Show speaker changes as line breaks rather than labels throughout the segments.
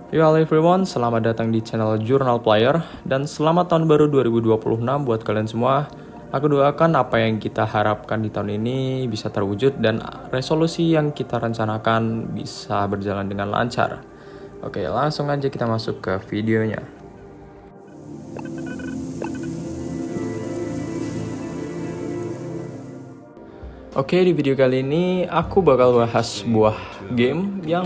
Yo halo everyone, selamat datang di channel Journal Player dan selamat tahun baru 2026 buat kalian semua. Aku doakan apa yang kita harapkan di tahun ini bisa terwujud dan resolusi yang kita rencanakan bisa berjalan dengan lancar. Oke, langsung aja kita masuk ke videonya. Oke, di video kali ini aku bakal bahas sebuah game yang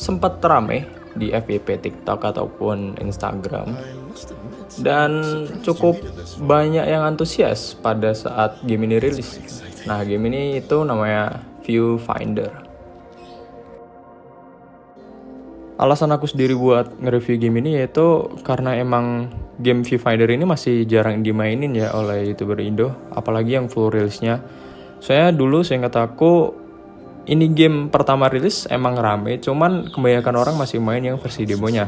sempat rame di FYP TikTok ataupun Instagram dan cukup banyak yang antusias pada saat game ini rilis. Nah, game ini itu namanya Viewfinder. Alasan aku sendiri buat nge-review game ini yaitu karena emang game Viewfinder ini masih jarang dimainin ya oleh YouTuber Indo, apalagi yang full rilisnya. Saya dulu seingat aku ini game pertama rilis emang rame, cuman kebanyakan orang masih main yang versi demonya.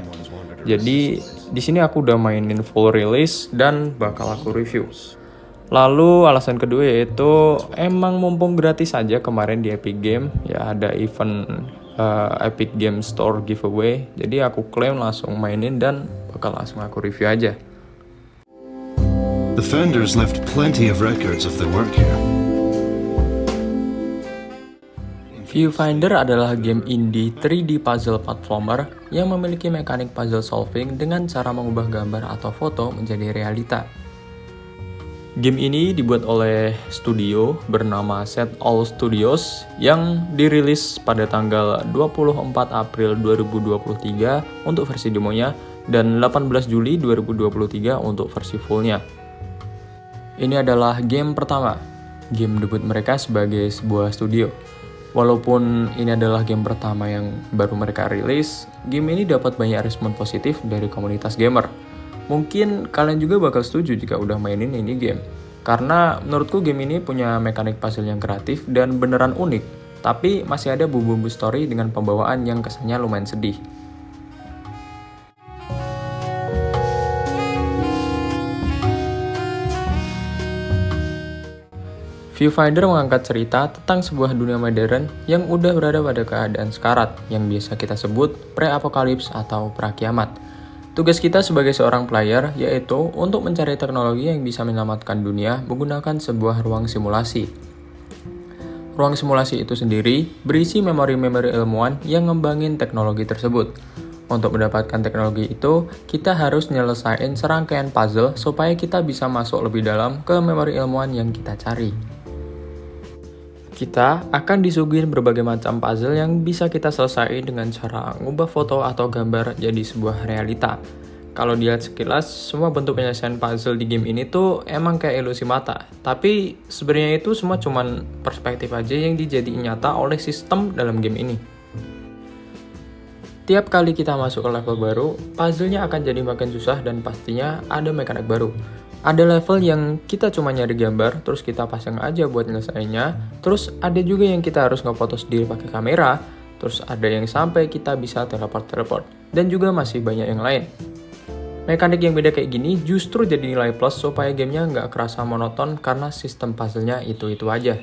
Jadi di sini aku udah mainin full release dan bakal aku review. Lalu alasan kedua yaitu emang mumpung gratis aja kemarin di Epic Game, ya ada event Epic Game Store giveaway. Jadi aku klaim langsung mainin dan bakal langsung aku review aja.
The founders left plenty of records of their work here.
Viewfinder adalah game indie 3D puzzle platformer yang memiliki mekanik puzzle solving dengan cara mengubah gambar atau foto menjadi realita. Game ini dibuat oleh studio bernama Set All Studios yang dirilis pada tanggal 24 April 2023 untuk versi demonya dan 18 Juli 2023 untuk versi fullnya. Ini adalah game pertama, game debut mereka sebagai sebuah studio. Walaupun ini adalah game pertama yang baru mereka rilis, game ini dapat banyak respon positif dari komunitas gamer. Mungkin kalian juga bakal setuju jika udah mainin ini game. Karena menurutku game ini punya mekanik puzzle yang kreatif dan beneran unik, tapi masih ada bumbu-bumbu story dengan pembawaan yang kesannya lumayan sedih. Viewfinder mengangkat cerita tentang sebuah dunia modern yang udah berada pada keadaan sekarat yang biasa kita sebut pre-apokalips atau prakiamat. Tugas kita sebagai seorang player yaitu untuk mencari teknologi yang bisa menyelamatkan dunia menggunakan sebuah ruang simulasi. Ruang simulasi itu sendiri berisi memori-memori ilmuwan yang ngembangin teknologi tersebut. Untuk mendapatkan teknologi itu, kita harus nyelesain serangkaian puzzle supaya kita bisa masuk lebih dalam ke memori ilmuwan yang kita cari. Kita akan disuguhin berbagai macam puzzle yang bisa kita selesai dengan cara ngubah foto atau gambar jadi sebuah realita. Kalau dilihat sekilas, semua bentuk penyelesaian puzzle di game ini tuh emang kayak ilusi mata. Tapi sebenarnya itu semua cuman perspektif aja yang dijadiin nyata oleh sistem dalam game ini. Tiap kali kita masuk ke level baru, puzzle-nya akan jadi makin susah dan pastinya ada mekanik baru. Ada level yang kita cuma nyari gambar, terus kita pasang aja buat nyelesainnya. Terus ada juga yang kita harus ngefoto sendiri pakai kamera. Terus ada yang sampai kita bisa teleport. Dan juga masih banyak yang lain. Mekanik yang beda kayak gini justru jadi nilai plus supaya gamenya nggak kerasa monoton karena sistem puzzle-nya itu-itu aja.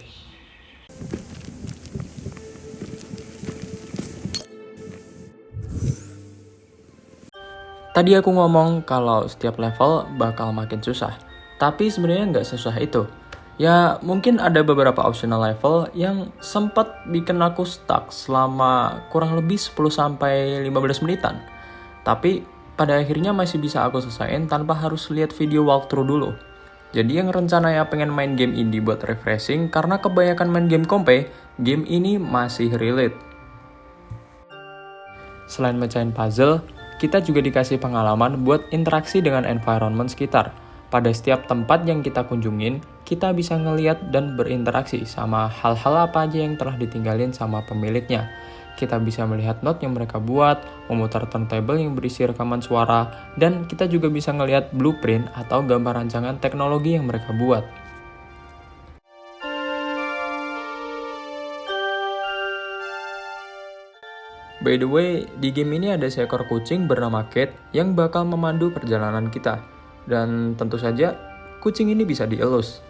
Tadi aku ngomong kalau setiap level bakal makin susah, tapi sebenarnya nggak sesusah itu. Ya mungkin ada beberapa optional level yang sempat bikin aku stuck selama kurang lebih 10-15 menitan. Tapi pada akhirnya masih bisa aku selesaiin tanpa harus lihat video walkthrough dulu. Jadi yang rencananya pengen main game indie buat refreshing karena kebanyakan main game kompe, game ini masih relate. Selain mecahin puzzle, kita juga dikasih pengalaman buat interaksi dengan environment sekitar. Pada setiap tempat yang kita kunjungin, kita bisa ngeliat dan berinteraksi sama hal-hal apa aja yang telah ditinggalin sama pemiliknya. Kita bisa melihat note yang mereka buat, memutar turntable yang berisi rekaman suara, dan kita juga bisa ngeliat blueprint atau gambar rancangan teknologi yang mereka buat. By the way, di game ini ada seekor kucing bernama Kate yang bakal memandu perjalanan kita. Dan tentu saja, kucing ini bisa dielus.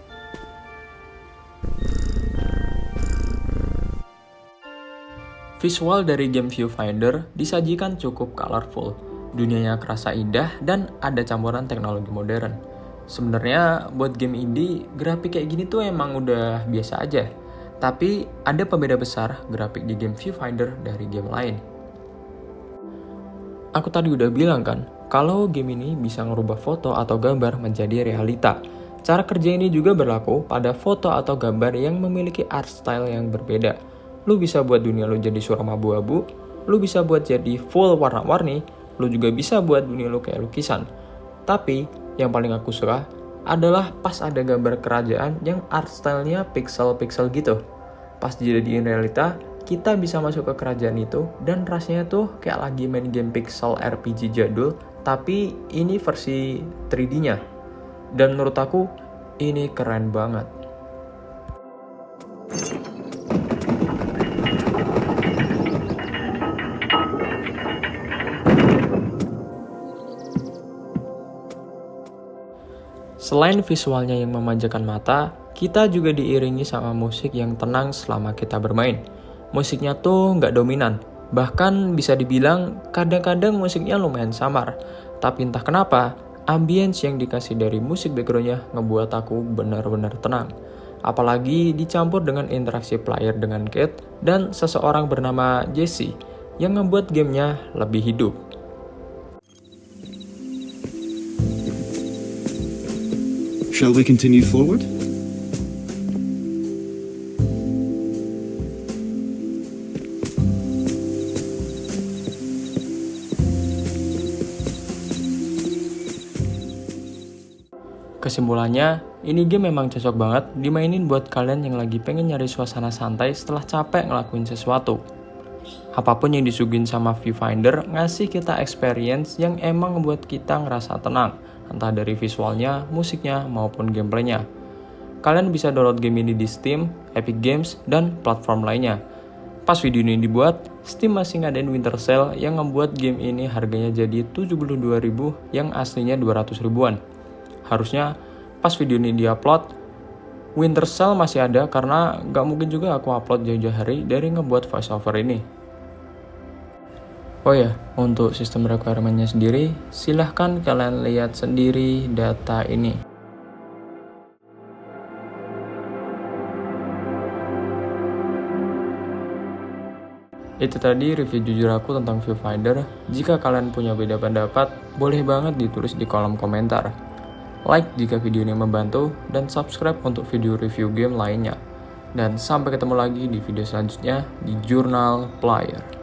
Visual dari game Viewfinder disajikan cukup colorful, dunianya kerasa indah dan ada campuran teknologi modern. Sebenarnya buat game indie, grafik kayak gini tuh emang udah biasa aja. Tapi ada pembeda besar grafik di game Viewfinder dari game lain. Aku tadi udah bilang kan, kalau game ini bisa ngerubah foto atau gambar menjadi realita. Cara kerja ini juga berlaku pada foto atau gambar yang memiliki art style yang berbeda. Lu bisa buat dunia lu jadi suram abu-abu, lu bisa buat jadi full warna-warni, lu juga bisa buat dunia lu kayak lukisan. Tapi, yang paling aku suka adalah pas ada gambar kerajaan yang art style-nya pixel-pixel gitu. Pas dijadiin realita, kita bisa masuk ke kerajaan itu dan rasanya tuh kayak lagi main game pixel RPG jadul, tapi ini versi 3D-nya. Dan menurut aku, ini keren banget. Selain visualnya yang memanjakan mata, kita juga diiringi sama musik yang tenang selama kita bermain. Musiknya tuh nggak dominan, bahkan bisa dibilang kadang-kadang musiknya lumayan samar. Tapi entah kenapa, ambience yang dikasih dari musik backgroundnya ngebuat aku benar-benar tenang. Apalagi dicampur dengan interaksi player dengan Kate dan seseorang bernama Jessie yang ngebuat gamenya lebih hidup.
Shall we continue forward?
Kesimpulannya, ini game memang cocok banget dimainin buat kalian yang lagi pengen nyari suasana santai setelah capek ngelakuin sesuatu. Apapun yang disuguhin sama Viewfinder ngasih kita experience yang emang ngebuat kita ngerasa tenang, entah dari visualnya, musiknya, maupun gameplaynya. Kalian bisa download game ini di Steam, Epic Games, dan platform lainnya. Pas video ini dibuat, Steam masih ngadain Winter Sale yang ngebuat game ini harganya jadi 72.000 yang aslinya 200 ribuan. Harusnya pas video ini diupload, Winter Sale masih ada karena gak mungkin juga aku upload jauh-jauh hari dari ngebuat voiceover ini. Oh ya, untuk sistem requirement-nya sendiri, silahkan kalian lihat sendiri data ini. Itu tadi review jujur aku tentang Viewfinder. Jika kalian punya beda pendapat, boleh banget ditulis di kolom komentar. Like jika video ini membantu, dan subscribe untuk video review game lainnya. Dan sampai ketemu lagi di video selanjutnya di Jurnal Player.